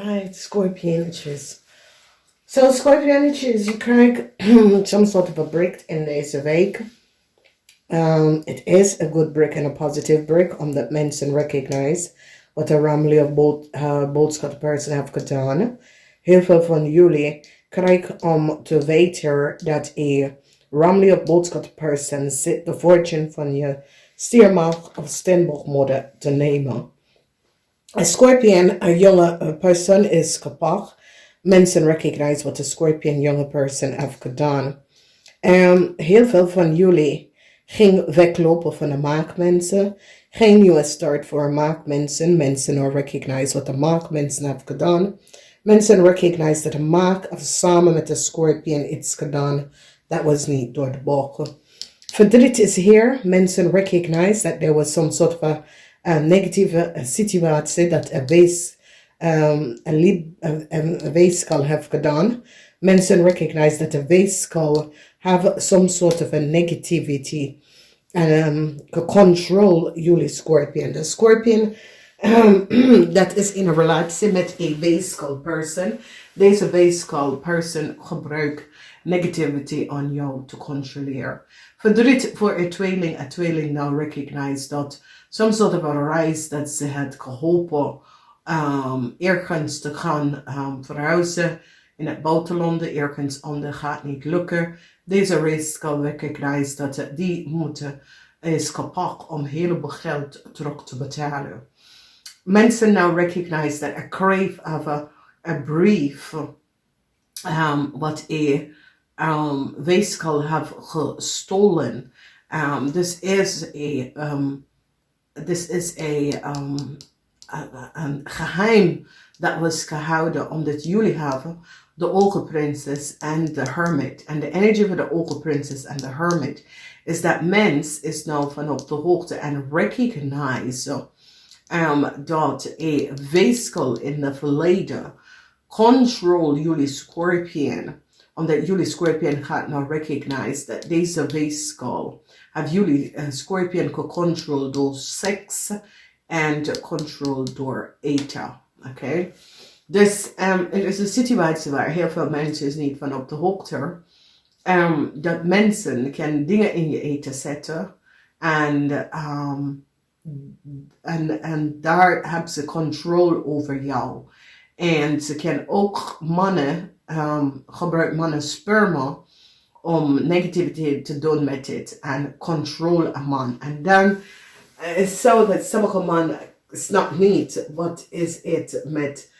Right, Scorpionetjes. Zo, Scorpionetjes, je krijgt some sort of a break in deze week. It is a good break and a positive break, omdat mensen recognize wat de ramely of boodschappenpersonen heeft gedaan. Heel veel van jullie krijgen om te weten dat een ramely of boodschappenperson zit de fortune van je stiermacht of steenboogmodder te nemen. Een Scorpion, een jonge persoon is kapot. Mensen recognize wat de Scorpion jonge persoon heeft gedaan. Heel veel van jullie ging weglopen van de maakmensen. Geen nieuwe start voor maakmensen. Mensen recognize wat de maakmensen hebben gedaan. Mensen recognize dat de maak samen met de Scorpion iets gedaan. Dat was niet door de bogen. Verdriet is hier. Mensen recognize that there was some sort of a negatieve situatie dat een weeskal heeft gedaan. Mensen recognize that a weeskal have some sort of a negativity and control jullie Scorpion. De Scorpion dat is in een relatie met een weeskal person. Deze weeskal person gebruikt negativity on jou te controleren. Verdriet voor een tweeling nou recognize dat some sort of a reis dat ze had geholpen ergens te gaan verhuizen in het buitenland, ergens anders gaat niet lukken. Deze reis kan recognize dat die moeten is kapot om heleboel geld terug te betalen. Mensen now recognize that a crave of a brief wat een weeskal heeft gestolen. This is een geheim dat was gehouden omdat jullie hebben de ogenprinses en de hermit. En de energie van de ogenprinses en de hermit is dat mens is nou van op de hoogte en recognize dat een weeskal in het verleden control jullie Scorpion. Omdat jullie Scorpion gaat nou recognize dat deze weeskal have jullie Scorpion gecontroleerd door seks en gecontroleerd door eten. Okay? Dus het is een situatie waar heel veel mensen niet van op de hoogte dat mensen kunnen dingen in je eten zetten en daar hebben ze controle over jou. En ze kunnen ook mannen gebruiken mannen sperma om negativiteit te doen met het en controle een man. En dan is het zo dat sommige mannen snappen niet wat is het met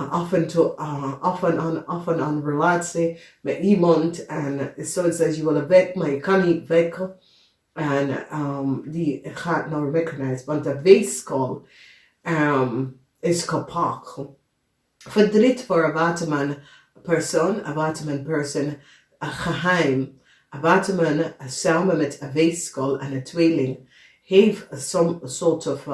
af en aan relatie met iemand en zoals je wil weg, maar je kan niet weg. En die gaat nou recognize, want de weeskal is kapot. Verdriet voor een waterman persoon, een geheim. Een waterman samen met een weeskal en een tweeling heeft some sort of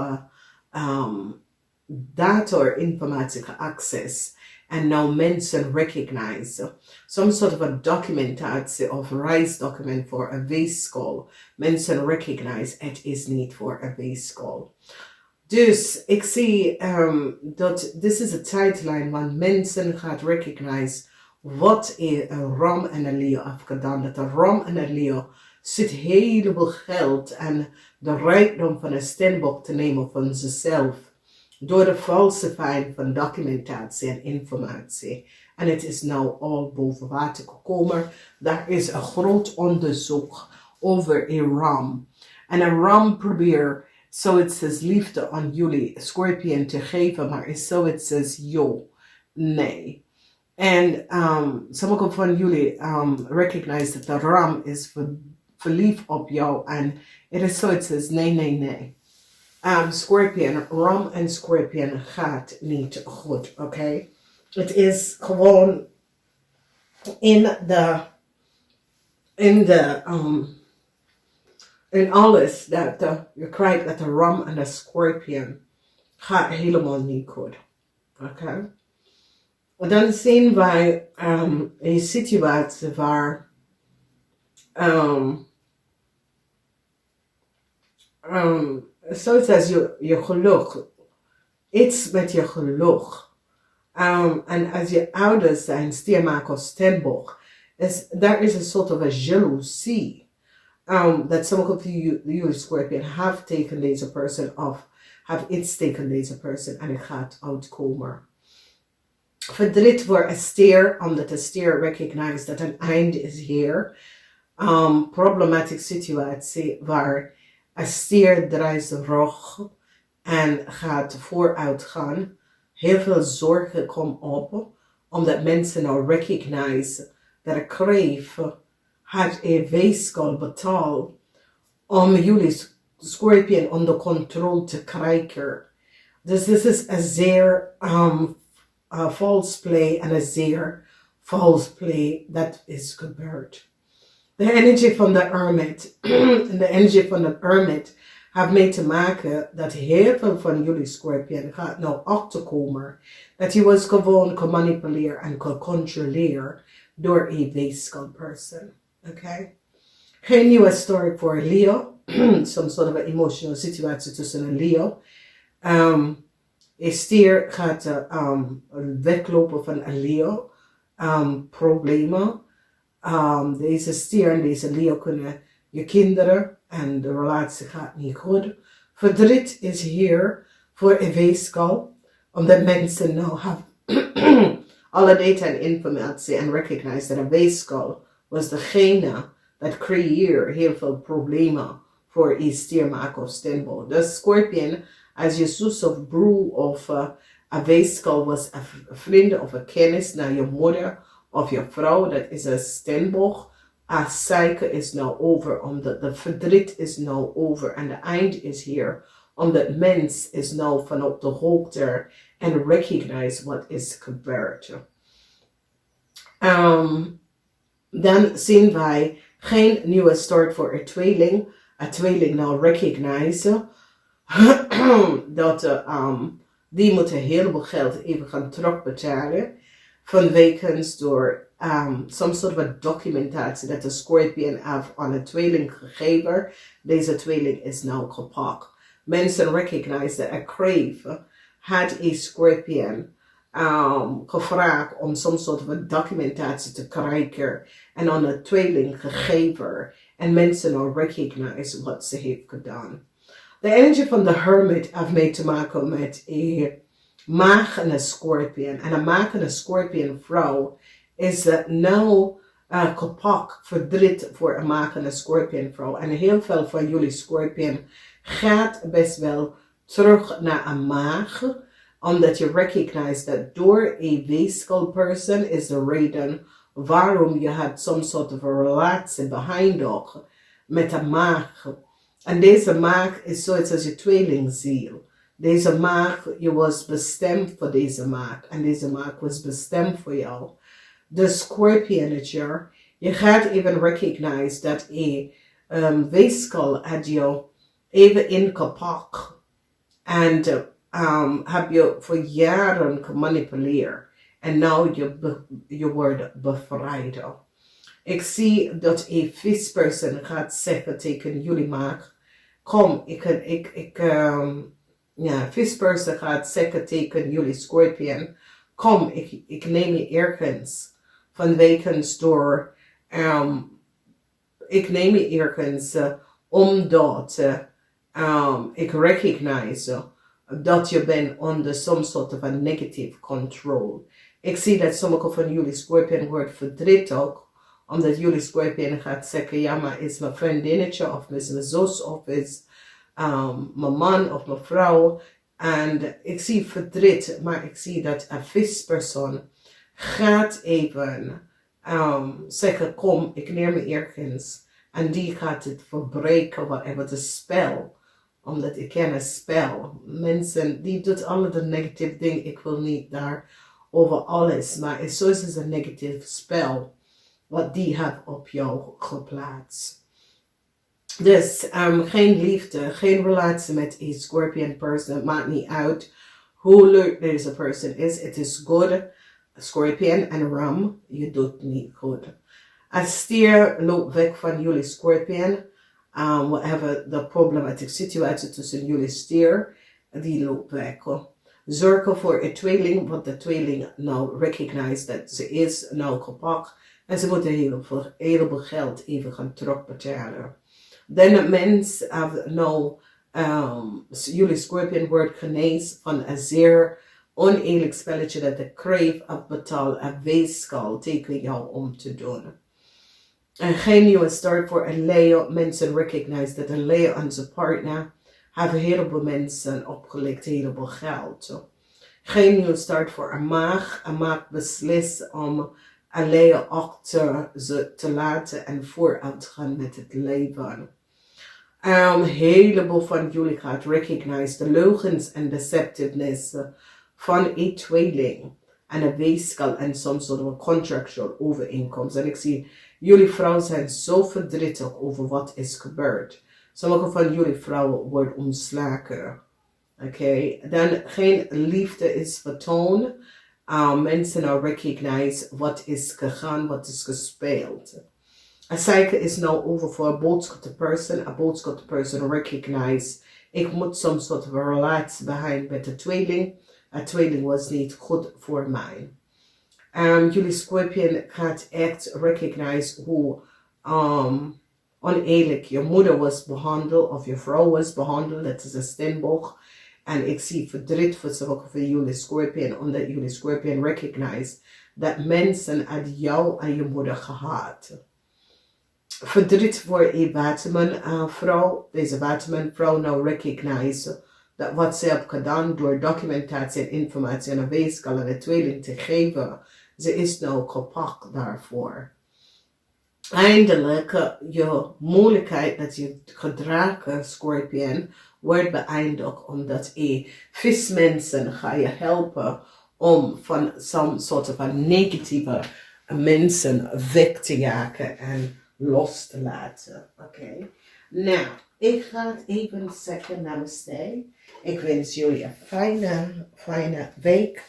data-informatie access. En nou mensen recognize some sort of a documentatie of reisdocument voor een weeskal. Mensen recognize het is niet voor een weeskal. Dus ik zie dat dit is een tijdlijn waar mensen gaan recognize wat een ram en een leeuw heeft gedaan. Dat de ram en een leeuw zit heleboel geld en de rijkdom van een steenbok te nemen van zichzelf. Door de falsifying van documentatie en informatie. En het is nou al boven water gekomen. Daar is een groot onderzoek over een ram. En een ram probeert zoiets als liefde aan jullie Scorpion te geven, maar is zoiets als yo, nee. En sommige van jullie recognize dat de ram is verliefd op jou en het is zoiets als nee. Scorpion, ram en Scorpion gaat niet goed, oké? Het is gewoon in alles dat je krijgt dat de ram en de Scorpion gaat helemaal niet goed, oké? Dan zien wij een situatie waar zoals je geluk, iets met je geluk En als je ouders zijn, stiermaak of stenboog, there is a sort of a jaloezie that some of you Scorpion have taken deze person of, have iets taken deze person en het gaat uitkomen. Verdriet voor een stier, omdat de stier recognize dat een einde is hier. Problematic situatie waar een stier draait de rug en gaat vooruit gaan. Heel veel zorgen komen op, omdat mensen nou recognize dat een kreef had een weeskal betaald om jullie Scorpion onder controle te krijgen. Dus dit is een zeer false play en een zeer false play dat is gebeurd. De energie van de hermit en de energie van de hermit heeft mee te maken dat heel veel van jullie Scorpion gaat nou achterkomen dat je was gewoon gemanipuleren en gecontroleerd door een weeskal person. Okay? Geen nieuwe story voor Leo. Some sort of an emotional situatie tussen een Leo. Een stier gaat weglopen van een Leo. Problemen. Deze stier en deze Leo kunnen je kinderen en de relatie gaat niet goed. Verdriet is hier voor een weeskal, omdat mensen nou hebben alle data en informatie en recognize dat een weeskal was degene dat creëert heel veel problemen voor een stiermaak of stenboog. Dus Scorpion, als je zus of broer of een weeskal was een vriend of een kennis naar je moeder of je vrouw, dat is een stenboog. A cycle is now over, omdat de verdriet is now over en de eind is hier, omdat mens is nou vanop de hoogte en recognize wat is gebeurd. Dan zien wij geen nieuwe start voor een tweeling. Een tweeling nou recognize dat die moeten heel veel geld even gaan terugbetalen. Vanwege door some sort of a documentatie dat de Scorpion heeft aan een tweeling gegeven. Deze tweeling is nou gepakt. Mensen recognize dat een crave had een Scorpion gevraagd om some sort of a documentatie te krijgen en aan een tweeling gegeven. En mensen nou recognize wat ze heeft gedaan. De energie van de hermit heeft mee te maken met een maag en een Scorpion. En een maag en een Scorpion vrouw is nou kapot verdriet voor een maag en een Scorpion vrouw. En heel veel van jullie Scorpion gaat best wel terug naar een maag. Omdat je recognize dat door een weeskal person is de reden waarom je had some sort of a relatie behind ook met een maag. En deze maag is zoiets als je tweelingziel. Deze maag, je was bestemd voor deze maag. En deze maag was bestemd voor jou. De Scorpionetje, je gaat even recognize dat een weeskal had je even ingepakt. En heb je voor jaren gemanipuleerd. En nu je wordt bevrijd. Ik zie dat een visperson gaat zeggen tegen jullie maag. Kom, visperson gaat zeggen tegen jullie Scorpion. Kom, ik neem je ergens. Vanwege door, ik neem je ergens omdat ik recognize dat je bent onder some sort of a negative control. Ik zie dat sommige van jullie Scorpion wordt verdriet ook. Omdat jullie Scorpion gaat zeggen, ja maar is mijn vriendinnetje of is mijn zus of is mijn man of mijn vrouw. En ik zie verdriet, maar ik zie dat een vispersoon gaat even zeggen, kom, ik neem me ergens. En die gaat het verbreken, whatever, de spel. Omdat ik ken een spel. Mensen, die doet alle de negatieve dingen. Ik wil niet daar over alles. Maar zo is het een negatief spel. Wat die heeft op jou geplaatst. Dus geen liefde, geen relatie met een Scorpion person. Het maakt niet uit hoe leuk deze person is. Het is goed. Scorpion en ram, je doet niet goed. Een stier loopt weg van jullie Scorpion. Whatever de problematische situatie tussen jullie stier, die loopt weg. Zorgen voor een tweeling, want de tweeling nou recognize dat ze is nou gepakt en ze moet een heleboel geld even gaan terugbetalen. Dan een mens nou, jullie Scorpion wordt genezen van een zeer oneerlijk spelletje dat de crave afbetaalt en weeskal tegen jou om te doen. En geen nieuwe start voor een Leo. Mensen recognize dat een Leo en zijn partner hebben een heleboel mensen opgelegd, een heleboel geld. Geen nieuwe start voor een maag. Een maag beslist om een Leo achter ze te laten en vooruit te gaan met het leven. Een heleboel van jullie gaat recognize de leugens en deceptiveness van een tweeling en een weeskal en soms soort van contractual overeenkomst. En ik zie, jullie vrouwen zijn zo verdrietig over wat is gebeurd. Sommige van jullie vrouwen worden ontslagen. Oké, dan geen liefde is vertoond. Mensen nou recognize wat is gegaan, wat is gespeeld. Een cycle is nou over voor a boodschap person. A boodschap person recognize. Ik moet soms soort van relatie behind met de tweeling. Een tweeling was niet goed voor mij. Jullie Scorpion gaat echt recognize hoe oneerlijk je moeder was behandeld of je vrouw was behandeld. Dat is een steenboog. En ik zie verdriet voor jullie Scorpion, omdat jullie Scorpion recognize dat mensen uit jou en je moeder gehaat. Verdriet voor een waterman vrouw. Deze waterman vrouw nou recognize dat wat ze heeft gedaan door documentatie en informatie aan een weeskal en een tweeling te geven. Ze is nou gepakt daarvoor. Eindelijk, je moeilijkheid dat je gedragen, Scorpion, wordt beëindigd omdat vismensen ga je helpen om van zo'n soort van negatieve mensen weg te jagen en los te laten. Oké. Nou, ik ga het even zeggen, namaste. Ik wens jullie een fijne week.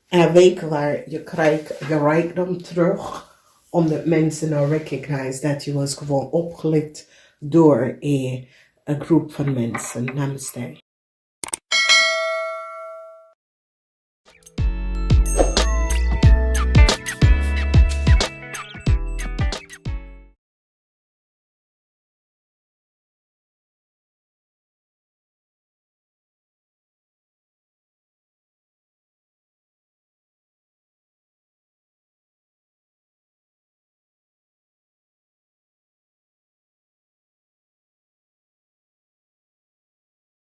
Een week waar je krijgt je rijkdom terug. Omdat mensen nou recognize dat je was gewoon opgelicht door een groep van mensen. Namaste.